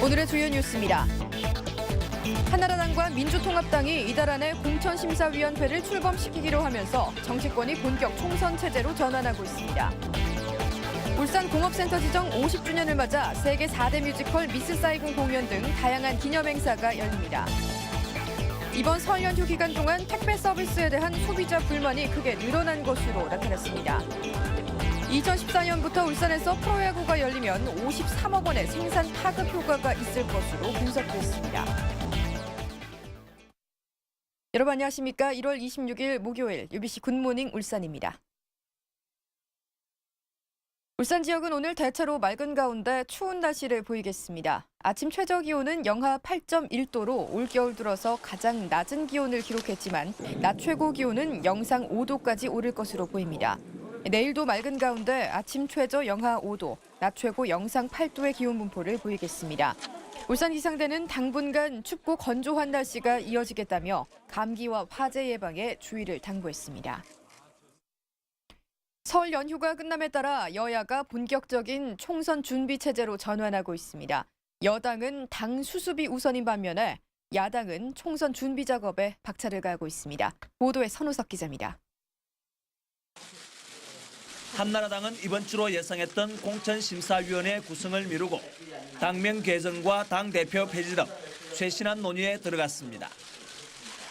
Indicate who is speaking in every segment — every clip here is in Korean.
Speaker 1: 오늘의 주요 뉴스입니다. 한나라당과 민주통합당이 이달 안에 공천심사위원회를 출범시키기로 하면서 정치권이 본격 총선 체제로 전환하고 있습니다. 울산공업센터 지정 50주년을 맞아 세계 4대 뮤지컬 미스 사이공 공연 등 다양한 기념행사가 열립니다. 이번 설 연휴 기간 동안 택배 서비스에 대한 소비자 불만이 크게 늘어난 것으로 나타났습니다. 2014년부터 울산에서 프로야구가 열리면 53억 원의 생산 파급 효과가 있을 것으로 분석됐습니다. 여러분 안녕하십니까? 1월 26일 목요일 UBC 굿모닝 울산입니다. 울산 지역은 오늘 대체로 맑은 가운데 추운 날씨를 보이겠습니다. 아침 최저 기온은 영하 8.1도로 올겨울 들어서 가장 낮은 기온을 기록했지만 낮 최고 기온은 영상 5도까지 오를 것으로 보입니다. 내일도 맑은 가운데 아침 최저 영하 5도, 낮 최고 영상 8도의 기온 분포를 보이겠습니다. 울산기상대는 당분간 춥고 건조한 날씨가 이어지겠다며 감기와 화재 예방에 주의를 당부했습니다. 설 연휴가 끝남에 따라 여야가 본격적인 총선 준비 체제로 전환하고 있습니다. 여당은 당 수습이 우선인 반면에 야당은 총선 준비 작업에 박차를 가하고 있습니다. 보도에 선우석 기자입니다.
Speaker 2: 한나라당은 이번 주로 예상했던 공천심사위원회 구성을 미루고 당명 개정과 당대표 폐지 등 쇄신한 논의에 들어갔습니다.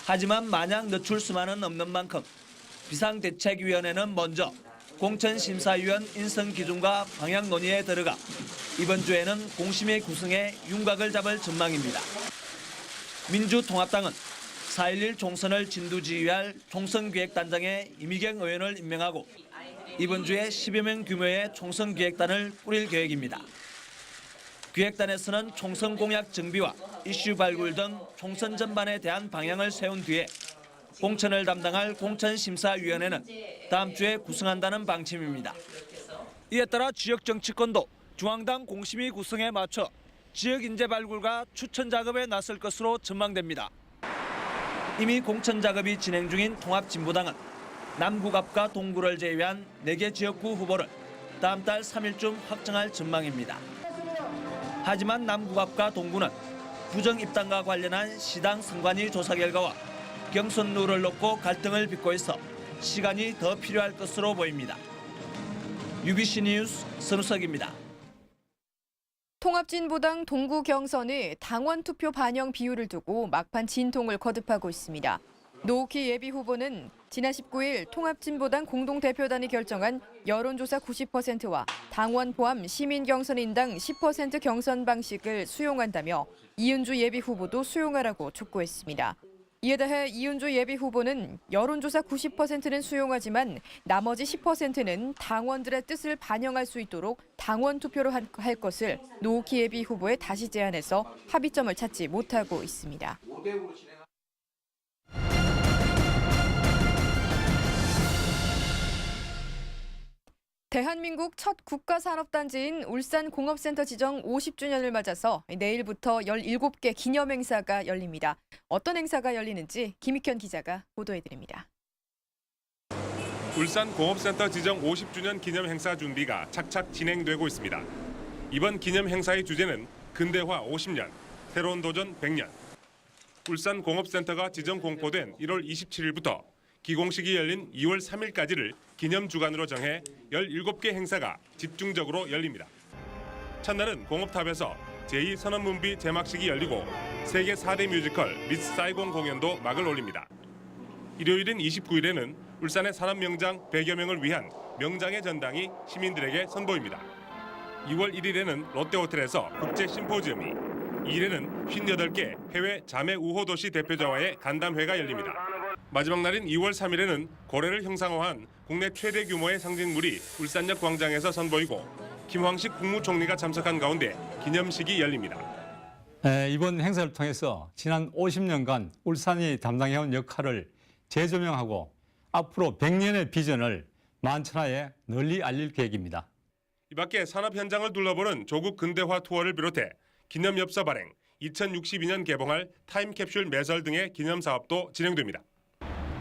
Speaker 2: 하지만 마냥 늦출 수만은 없는 만큼 비상대책위원회는 먼저 공천심사위원 인선 기준과 방향 논의에 들어가 이번 주에는 공심위 구성에 윤곽을 잡을 전망입니다. 민주통합당은 4.11 총선을 진두지휘할 총선기획단장에 이미경 의원을 임명하고 이번 주에 10여 명 규모의 총선기획단을 꾸릴 계획입니다. 기획단에서는 총선 공약 정비와 이슈 발굴 등 총선 전반에 대한 방향을 세운 뒤에 공천을 담당할 공천심사위원회는 다음 주에 구성한다는 방침입니다. 이에 따라 지역 정치권도 중앙당 공심위 구성에 맞춰 지역 인재 발굴과 추천 작업에 나설 것으로 전망됩니다. 이미 공천 작업이 진행 중인 통합진보당은 남구갑과 동구를 제외한 4개 지역구 후보를 다음 달 3일쯤 확정할 전망입니다. 하지만 남구갑과 동구는 부정 입당과 관련한 시당 선관위 조사 결과와 경선 룰을 놓고 갈등을 빚고 있어 시간이 더 필요할 것으로 보입니다. UBC 뉴스 선우석입니다.
Speaker 1: 통합진보당 동구 경선이 당원 투표 반영 비율을 두고 막판 진통을 거듭하고 있습니다. 노옥희 예비후보는 지난 19일 통합진보당 공동대표단이 결정한 여론조사 90%와 당원 포함 시민경선인당 10% 경선 방식을 수용한다며 이은주 예비후보도 수용하라고 촉구했습니다. 이에 대해 이은주 예비후보는 여론조사 90%는 수용하지만 나머지 10%는 당원들의 뜻을 반영할 수 있도록 당원 투표로 할 것을 노옥희 예비후보에 다시 제안해서 합의점을 찾지 못하고 있습니다. 대한민국 첫 국가산업단지인 울산공업센터 지정 50주년을 맞아서 내일부터 17개 기념행사가 열립니다. 어떤 행사가 열리는지 김익현 기자가 보도해드립니다.
Speaker 3: 울산공업센터 지정 50주년 기념행사 준비가 착착 진행되고 있습니다. 이번 기념행사의 주제는 근대화 50년, 새로운 도전 100년. 울산공업센터가 지정 공포된 1월 27일부터 기공식이 열린 2월 3일까지를 기념 주간으로 정해 17개 행사가 집중적으로 열립니다. 첫날은 공업탑에서 제2선언문비 제막식이 열리고 세계 4대 뮤지컬 미스 사이공 공연도 막을 올립니다. 일요일인 29일에는 울산의 산업명장 100여 명을 위한 명장의 전당이 시민들에게 선보입니다. 2월 1일에는 롯데호텔에서 국제심포지엄이, 2일에는 58개 해외 자매 우호도시 대표자와의 간담회가 열립니다. 마지막 날인 2월 3일에는 고래를 형상화한 국내 최대 규모의 상징물이 울산역 광장에서 선보이고 김황식 국무총리가 참석한 가운데 기념식이 열립니다.
Speaker 4: 이번 행사를 통해서 지난 50년간 울산이 담당해온 역할을 재조명하고 앞으로 100년의 비전을 만천하에 널리 알릴 계획입니다.
Speaker 3: 이 밖에 산업 현장을 둘러보는 조국 근대화 투어를 비롯해 기념엽서 발행, 2062년 개봉할 타임캡슐 매설 등의 기념사업도 진행됩니다.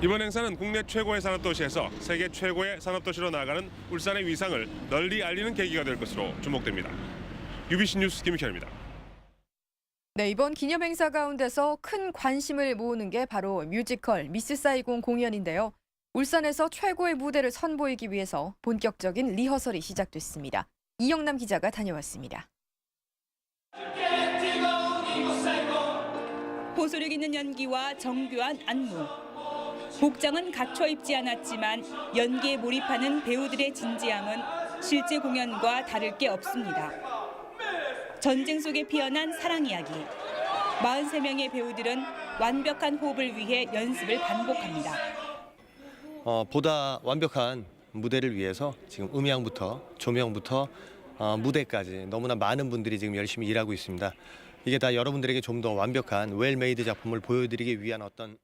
Speaker 3: 이번 행사는 국내 최고의 산업도시에서 세계 최고의 산업도시로 나아가는 울산의 위상을 널리 알리는 계기가 될 것으로 주목됩니다. UBC 뉴스 김익현입니다.
Speaker 1: 네, 이번 기념 행사 가운데서 큰 관심을 모으는 게 바로 뮤지컬 미스 사이공 공연인데요. 울산에서 최고의 무대를 선보이기 위해서 본격적인 리허설이 시작됐습니다. 이영남 기자가 다녀왔습니다.
Speaker 5: 호소력 있는 연기와 정교한 안무. 복장은 갖춰 입지 않았지만 연기에 몰입하는 배우들의 진지함은 실제 공연과 다를 게 없습니다. 전쟁 속에 피어난 사랑 이야기. 43명의 배우들은 완벽한 호흡을 위해 연습을 반복합니다.
Speaker 6: 보다 완벽한 무대를 위해서 지금 음향부터 조명부터 무대까지 너무나 많은 분들이 지금 열심히 일하고 있습니다. 이게 다 여러분들에게 좀 더 완벽한 웰메이드 작품을 보여드리기 위한 어떤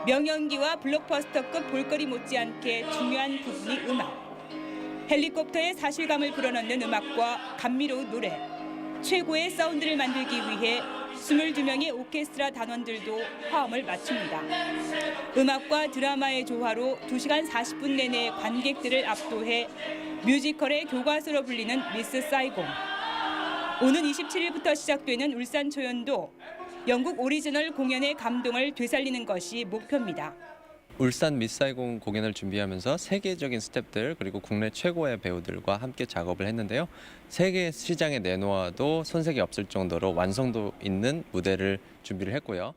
Speaker 5: 명연기와 블록버스터급 볼거리 못지않게 중요한 부분이 음악. 헬리콥터의 사실감을 불어넣는 음악과 감미로운 노래. 최고의 사운드를 만들기 위해 22명의 오케스트라 단원들도 화음을 맞춥니다. 음악과 드라마의 조화로 2시간 40분 내내 관객들을 압도해 뮤지컬의 교과서로 불리는 미스 사이공. 오는 27일부터 시작되는 울산 초연도 영국 오리지널 공연의 감동을 되살리는 것이 목표입니다.
Speaker 7: 울산 미스 사이공 공연을 준비하면서 세계적인 스태프들 그리고 국내 최고의 배우들과 함께 작업을 했는데요. 세계 시장에 내놓아도 손색이 없을 정도로 완성도 있는 무대를 준비를 했고요.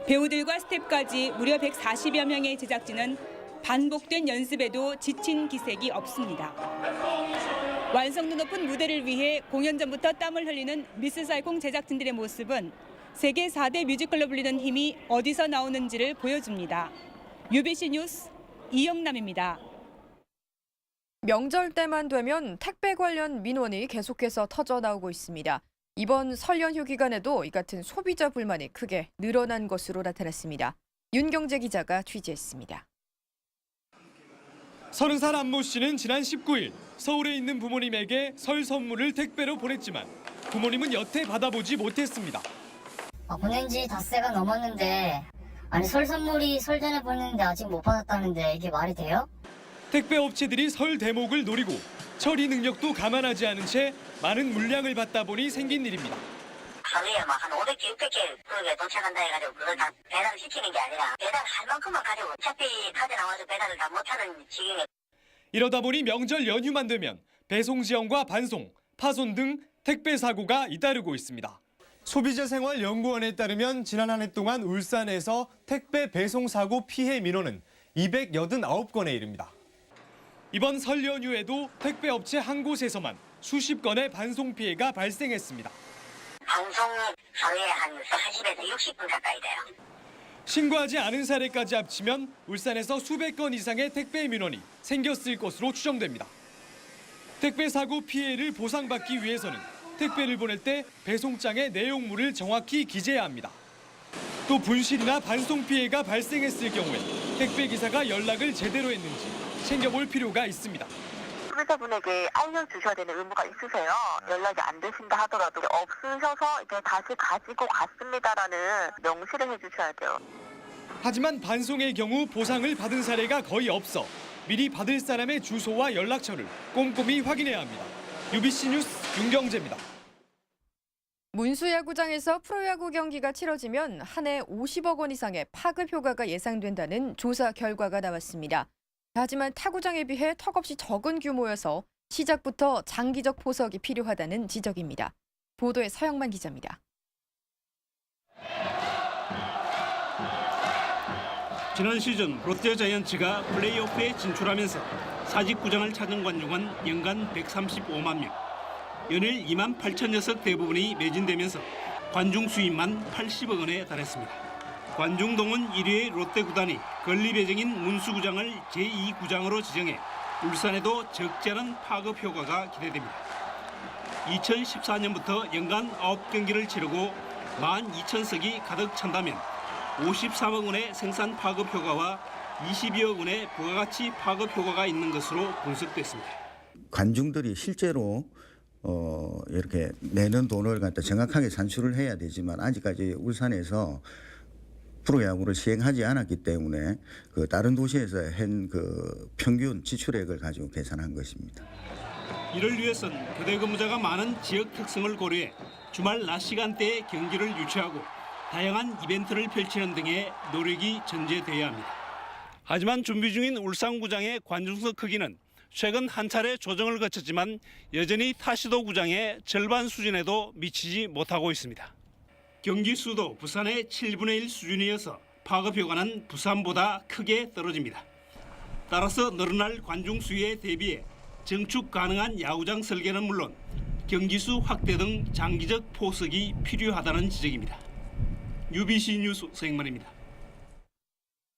Speaker 5: 배우들과 스태프까지 무려 140여 명의 제작진은 반복된 연습에도 지친 기색이 없습니다. 완성도 높은 무대를 위해 공연 전부터 땀을 흘리는 미스 사이공 제작진들의 모습은 세계 4대 뮤지컬로 불리는 힘이 어디서 나오는지를 보여줍니다. UBC 뉴스 이영남입니다.
Speaker 1: 명절 때만 되면 택배 관련 민원이 계속해서 터져나오고 있습니다. 이번 설 연휴 기간에도 이 같은 소비자 불만이 크게 늘어난 것으로 나타났습니다. 윤경재 기자가 취재했습니다.
Speaker 8: 30살 안모 씨는 지난 19일 서울에 있는 부모님에게 설 선물을 택배로 보냈지만 부모님은 여태 받아보지 못했습니다.
Speaker 9: 보낸 지 닷새가 넘었는데 아니 설 선물이 설 전에 보냈는데 아직 못 받았다는데 이게 말이 돼요?
Speaker 8: 택배 업체들이 설 대목을 노리고 처리 능력도 감안하지 않은 채 많은 물량을 받다 보니 생긴 일입니다.
Speaker 9: 하루에 한 500개, 600개 그게 도착한다 해가지고 그걸 다 배달을 시키는 게 아니라 배달할 만큼만 가지고 택배 카드 나와서 배달을 다 못하는 지경에.
Speaker 8: 이러다 보니 명절 연휴만 되면 배송 지연과 반송, 파손 등 택배 사고가 잇따르고 있습니다. 소비자생활연구원에 따르면 지난 한 해 동안 울산에서 택배 배송 사고 피해 민원은 289건에 이릅니다. 이번 설 연휴에도 택배 업체 한 곳에서만 수십 건의 반송 피해가 발생했습니다.
Speaker 9: 방송 하루에 한 40에서 60분 가까이 돼요.
Speaker 8: 신고하지 않은 사례까지 합치면 울산에서 수백 건 이상의 택배 민원이 생겼을 것으로 추정됩니다. 택배 사고 피해를 보상받기 위해서는 택배를 보낼 때 배송장의 내용물을 정확히 기재해야 합니다. 또 분실이나 반송 피해가 발생했을 경우에 택배 기사가 연락을 제대로 했는지 챙겨볼 필요가 있습니다.
Speaker 10: 소비자분에게 알려주셔야 되는 의무가 있으세요. 연락이 안 되신다 하더라도 없으셔서 이제 다시 가지고 갔습니다라는 명시를 해주셔야 돼요.
Speaker 8: 하지만 반송의 경우 보상을 받은 사례가 거의 없어 미리 받을 사람의 주소와 연락처를 꼼꼼히 확인해야 합니다. UBC 뉴스 윤경재입니다.
Speaker 1: 문수야구장에서 프로야구 경기가 치러지면 한 해 50억 원 이상의 파급 효과가 예상된다는 조사 결과가 나왔습니다. 하지만 타구장에 비해 턱없이 적은 규모여서 시작부터 장기적 포석이 필요하다는 지적입니다. 보도에 서영만 기자입니다.
Speaker 11: 지난 시즌 롯데자이언츠가 플레이오프에 진출하면서 사직구장을 찾은 관중은 연간 135만 명, 연일 2만 8천 녀석 대부분이 매진되면서 관중 수입만 80억 원에 달했습니다. 관중동은 1위의 롯데구단이 건립 예정인 문수구장을 제2구장으로 지정해 울산에도 적지 않은 파급 효과가 기대됩니다. 2014년부터 연간 9경기를 치르고 12,000석이 가득 찬다면 53억 원의 생산 파급 효과와 22억 원의 부가가치 파급 효과가 있는 것으로 분석됐습니다.
Speaker 12: 관중들이 실제로 이렇게 내는 돈을 갖다 정확하게 산출을 해야 되지만 아직까지 울산에서 프로야구를 시행하지 않았기 때문에 다른 도시에서 한 평균 지출액을 가지고 계산한 것입니다.
Speaker 11: 이를 위해선 교대 근무자가 많은 지역 특성을 고려해 주말 낮 시간대에 경기를 유치하고 다양한 이벤트를 펼치는 등의 노력이 전제돼야 합니다. 하지만 준비 중인 울산구장의 관중석 크기는 최근 한 차례 조정을 거쳤지만 여전히 타시도 구장의 절반 수준에도 미치지 못하고 있습니다. 경기 수도 부산의 7분의 1 수준이어서 파급 효과는 부산보다 크게 떨어집니다. 따라서 늘어날 관중 수에 대비해 증축 가능한 야구장 설계는 물론 경기수 확대 등 장기적 포석이 필요하다는 지적입니다. UBC 뉴스 서영만입니다.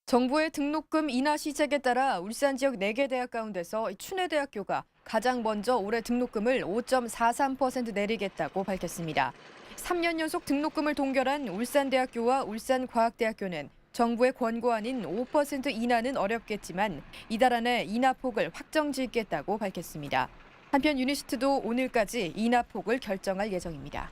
Speaker 1: 정부의 등록금 인하 시책에 따라 울산 지역 4개 대학 가운데서 춘해대학교가 가장 먼저 올해 등록금을 5.43% 내리겠다고 밝혔습니다. 3년 연속 등록금을 동결한 울산대학교와 울산과학대학교는 정부의 권고안인 5% 인하는 어렵겠지만 이달 안에 인하폭을 확정 짓겠다고 밝혔습니다. 한편 유니스트도 오늘까지 인하폭을 결정할 예정입니다.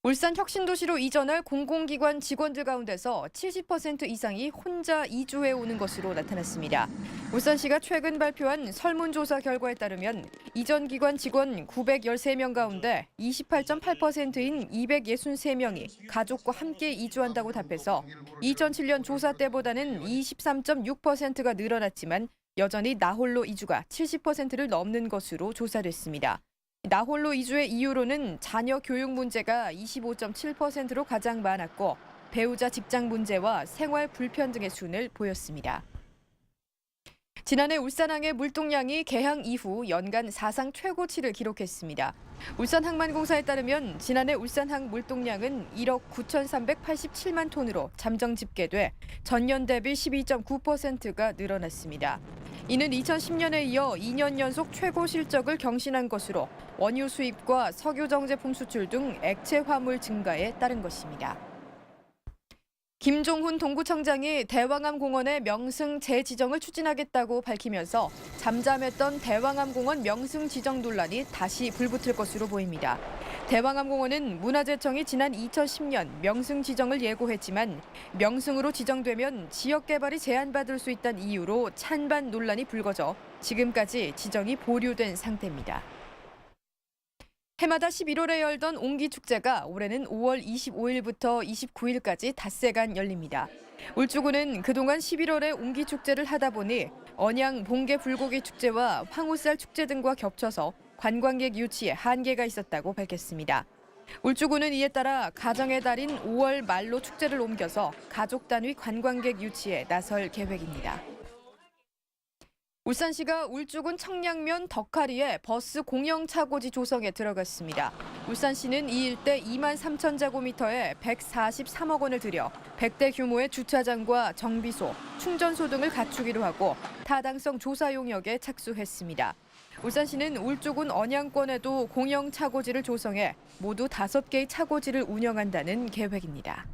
Speaker 1: 울산 혁신도시로 이전할 공공기관 직원들 가운데서 70% 이상이 혼자 이주해 오는 것으로 나타났습니다. 울산시가 최근 발표한 설문조사 결과에 따르면 이전 기관 직원 913명 가운데 28.8%인 263명이 가족과 함께 이주한다고 답해서 2007년 조사 때보다는 23.6%가 늘어났지만 여전히 나홀로 이주가 70%를 넘는 것으로 조사됐습니다. 나홀로 이주의 이유로는 자녀 교육 문제가 25.7%로 가장 많았고 배우자 직장 문제와 생활 불편등의 순을 보였습니다. 지난해 울산항의 물동량이 개항 이후 연간 사상 최고치를 기록했습니다. 울산항만공사에 따르면 지난해 울산항 물동량은 1억 9,387만 톤으로 잠정 집계돼 전년 대비 12.9%가 늘어났습니다. 이는 2010년에 이어 2년 연속 최고 실적을 경신한 것으로 원유 수입과 석유 정제품 수출 등 액체 화물 증가에 따른 것입니다. 김종훈 동구청장이 대왕암공원의 명승 재지정을 추진하겠다고 밝히면서 잠잠했던 대왕암공원 명승 지정 논란이 다시 불붙을 것으로 보입니다. 대왕암공원은 문화재청이 지난 2010년 명승 지정을 예고했지만 명승으로 지정되면 지역 개발이 제한받을 수 있다는 이유로 찬반 논란이 불거져 지금까지 지정이 보류된 상태입니다. 해마다 11월에 열던 옹기축제가 올해는 5월 25일부터 29일까지 닷새간 열립니다. 울주군은 그동안 11월에 옹기축제를 하다 보니 언양 봉개 불고기 축제와 황우살 축제 등과 겹쳐서 관광객 유치에 한계가 있었다고 밝혔습니다. 울주군은 이에 따라 가정의 달인 5월 말로 축제를 옮겨서 가족 단위 관광객 유치에 나설 계획입니다. 울산시가 울주군 청량면 덕하리에 버스 공영 차고지 조성에 들어갔습니다. 울산시는 이 일대 2만 3천 제곱미터에 143억 원을 들여 100대 규모의 주차장과 정비소, 충전소 등을 갖추기로 하고 타당성 조사 용역에 착수했습니다. 울산시는 울주군 언양권에도 공영 차고지를 조성해 모두 5개의 차고지를 운영한다는 계획입니다.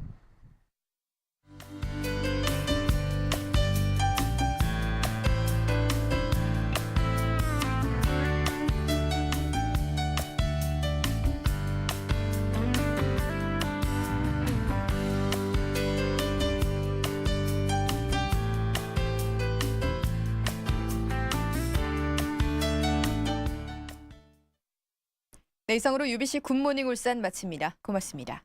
Speaker 1: 네, 이상으로 UBC 굿모닝 울산 마칩니다. 고맙습니다.